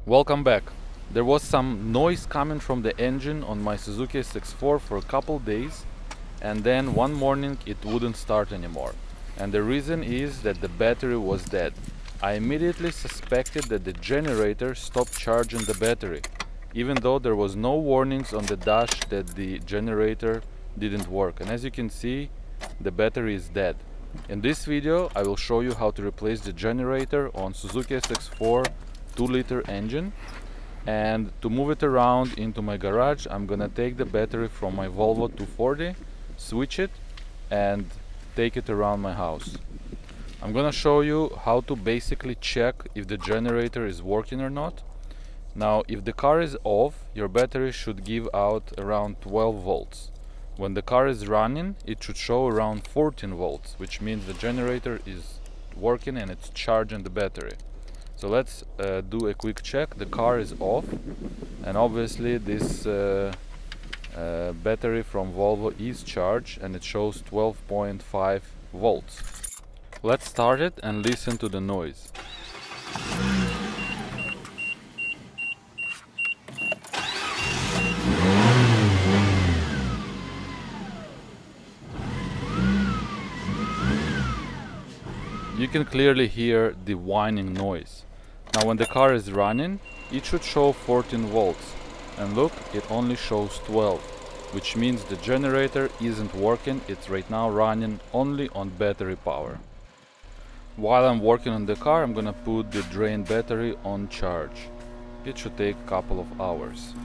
Welcome back. There was some noise coming from the engine on my Suzuki SX4 for a couple days, and then one morning it wouldn't start anymore. And the reason is that the battery was dead. I immediately suspected that the generator stopped charging the battery, even though there was no warnings on the dash that the generator didn't work. And as you can see, the battery is dead. In this video I will show you how to replace the generator on Suzuki SX4 2-liter engine. And to move it around into my garage, I'm gonna take the battery from my Volvo 240, switch it and take it around my house. I'm gonna show you how to basically check if the generator is working or not. Now, if the car is off, your battery should give out around 12 volts. When the car is running, it should show around 14 volts, which means the generator is working and it's charging the battery. So let's do a quick check. The car is off, and obviously this battery from Volvo is charged and it shows 12.5 volts. Let's start it and listen to the noise. You can clearly hear the whining noise. Now when the car is running, it should show 14 volts, and look, it only shows 12, which means the generator isn't working. It's right now running only on battery power. While I'm working on the car, I'm gonna put the drained battery on charge. It should take a couple of hours.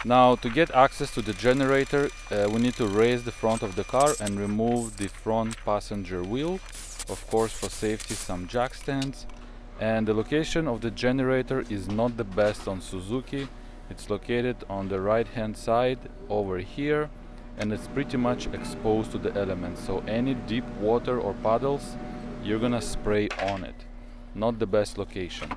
Now, to get access to the generator, we need to raise the front of the car and remove the front passenger wheel. Of course, for safety, some jack stands. And the location of the generator is not the best on Suzuki. It's located on the right hand side over here, and it's pretty much exposed to the elements, so any deep water or puddles, you're gonna spray on it. Not the best location.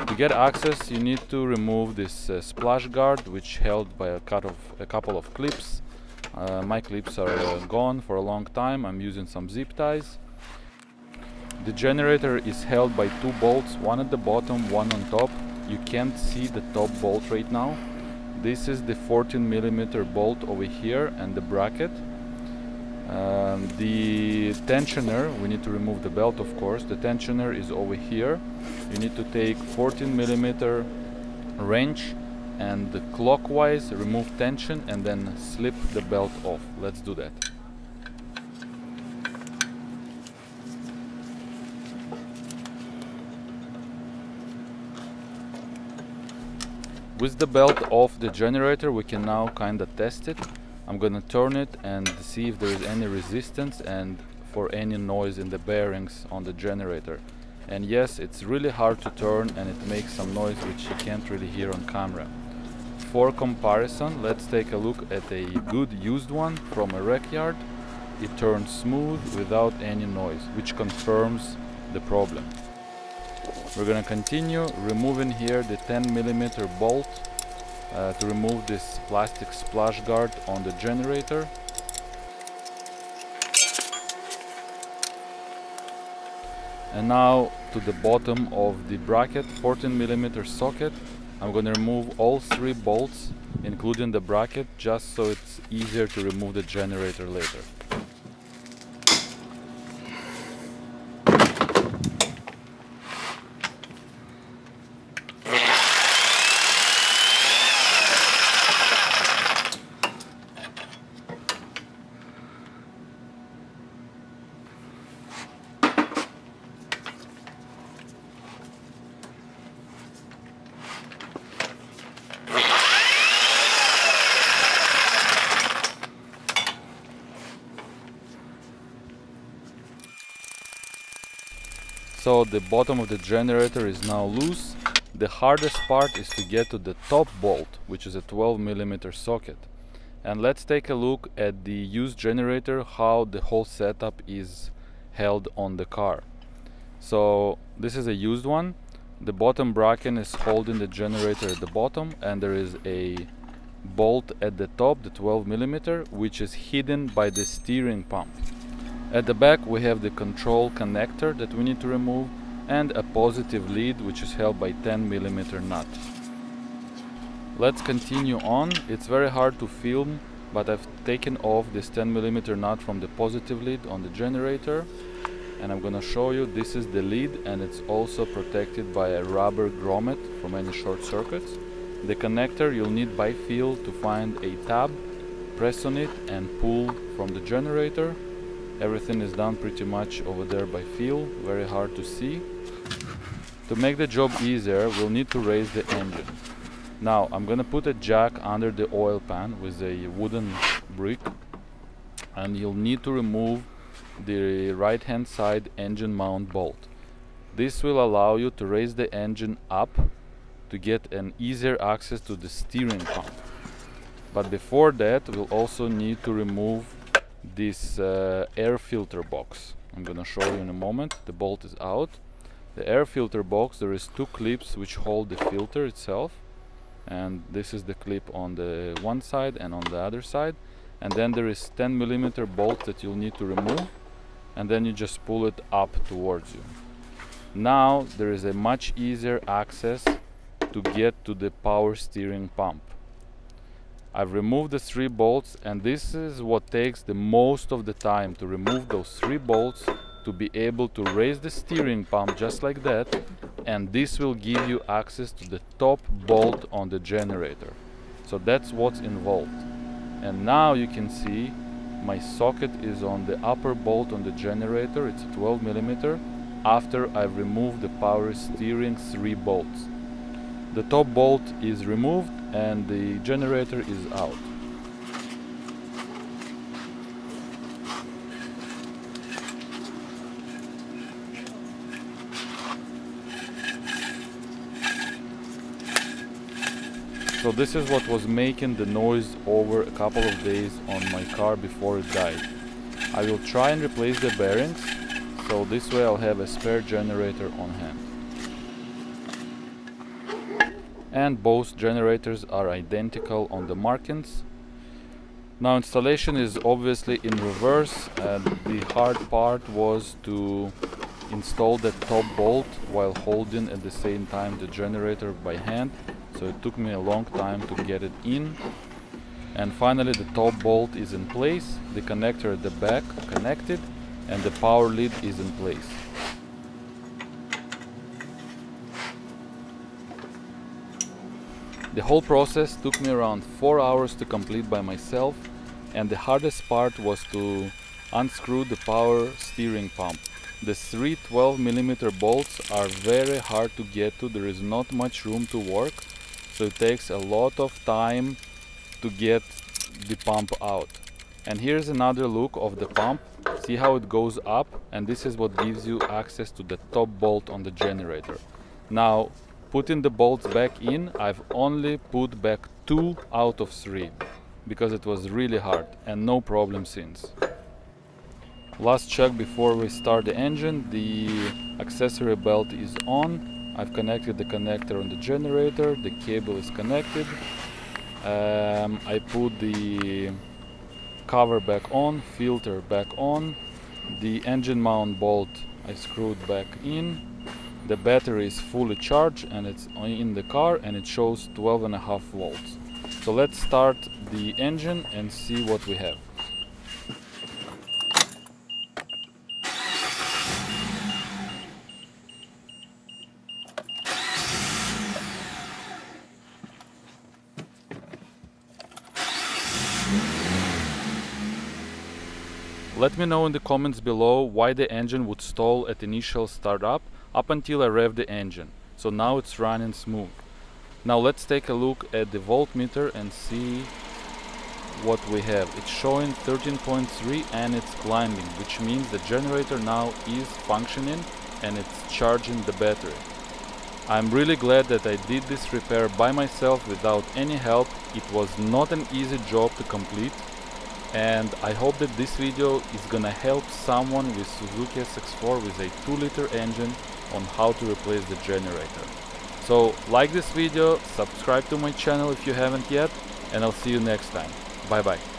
To get access, you need to remove this splash guard, which held by a couple of clips. My clips are gone for a long time. I'm using some zip ties. The generator is held by two bolts, one at the bottom, one on top. You can't see the top bolt right now. This is the 14mm bolt over here and the bracket. The tensioner, we need to remove the belt, of course. The tensioner is over here. You need to take 14mm wrench and clockwise remove tension and then slip the belt off. Let's do that. With the belt off the generator, we can now kinda test it. I'm gonna turn it and see if there is any resistance and for any noise in the bearings on the generator. And yes, it's really hard to turn and it makes some noise which you can't really hear on camera. For comparison, let's take a look at a good used one from a wreck yard. It turns smooth without any noise, which confirms the problem. We're gonna continue removing here the 10mm bolt to remove this plastic splash guard on the generator. And now to the bottom of the bracket, 14mm socket. I'm gonna remove all three bolts, including the bracket, just so it's easier to remove the generator later. So the bottom of the generator is now loose. The hardest part is to get to the top bolt, which is a 12mm socket. And let's take a look at the used generator, how the whole setup is held on the car. So this is a used one. The bottom bracket is holding the generator at the bottom, and there is a bolt at the top, the 12mm, which is hidden by the steering pump. At the back we have the control connector that we need to remove, and a positive lead which is held by 10mm nut. Let's continue on. It's very hard to film, but I've taken off this 10mm nut from the positive lead on the generator, and I'm gonna show you this is the lead, and it's also protected by a rubber grommet from any short circuits. The connector you'll need by feel to find a tab, press on it and pull from the generator. Everything is done pretty much over there by feel, very hard to see. To make the job easier, we'll need to raise the engine. Now I'm gonna put a jack under the oil pan with a wooden brick, and you'll need to remove the right hand side engine mount bolt. This will allow you to raise the engine up to get an easier access to the steering pump. But before that, we'll also need to remove this air filter box. I'm gonna show you in a moment. The bolt is out. The air filter box, there is two clips which hold the filter itself, and this is the clip on the one side and on the other side, and then there is 10mm bolt that you'll need to remove, and then you just pull it up towards you. Now there is a much easier access to get to the power steering pump. I've removed the 3 bolts, and this is what takes the most of the time, to remove those 3 bolts to be able to raise the steering pump just like that, and this will give you access to the top bolt on the generator. So that's what's involved. And now you can see my socket is on the upper bolt on the generator. It's a 12mm after I've removed the power steering 3 bolts. The top bolt is removed and the generator is out. So this is what was making the noise over a couple of days on my car before it died. I will try and replace the bearings, so this way I'll have a spare generator on hand. And both generators are identical on the markings. Now installation is obviously in reverse, and the hard part was to install the top bolt while holding at the same time the generator by hand. So it took me a long time to get it in, and finally the top bolt is in place, the connector at the back connected, and the power lead is in place. The whole process took me around 4 hours to complete by myself, and the hardest part was to unscrew the power steering pump. The 3 12mm bolts are very hard to get to, there is not much room to work. So it takes a lot of time to get the pump out. And here's another look of the pump. See how it goes up, and this is what gives you access to the top bolt on the generator. Now, putting the bolts back in, I've only put back 2 out of 3 because it was really hard, and no problem since. Last check before we start the engine. The accessory belt is on. I've connected the connector on the generator, the cable is connected. I put the cover back on, filter back on, the engine mount bolt I screwed back in. The battery is fully charged and it's in the car, and it shows 12.5 volts. So let's start the engine and see what we have. Let me know in the comments below why the engine would stall at initial startup up until I rev the engine. So now it's running smooth. Now let's take a look at the voltmeter and see what we have. It's showing 13.3 and it's climbing, which means the generator now is functioning and it's charging the battery. I'm really glad that I did this repair by myself without any help. It was not an easy job to complete. And I hope that this video is gonna help someone with Suzuki SX4 with a 2-liter engine on how to replace the generator. So like this video, subscribe to my channel if you haven't yet, and I'll see you next time. Bye bye.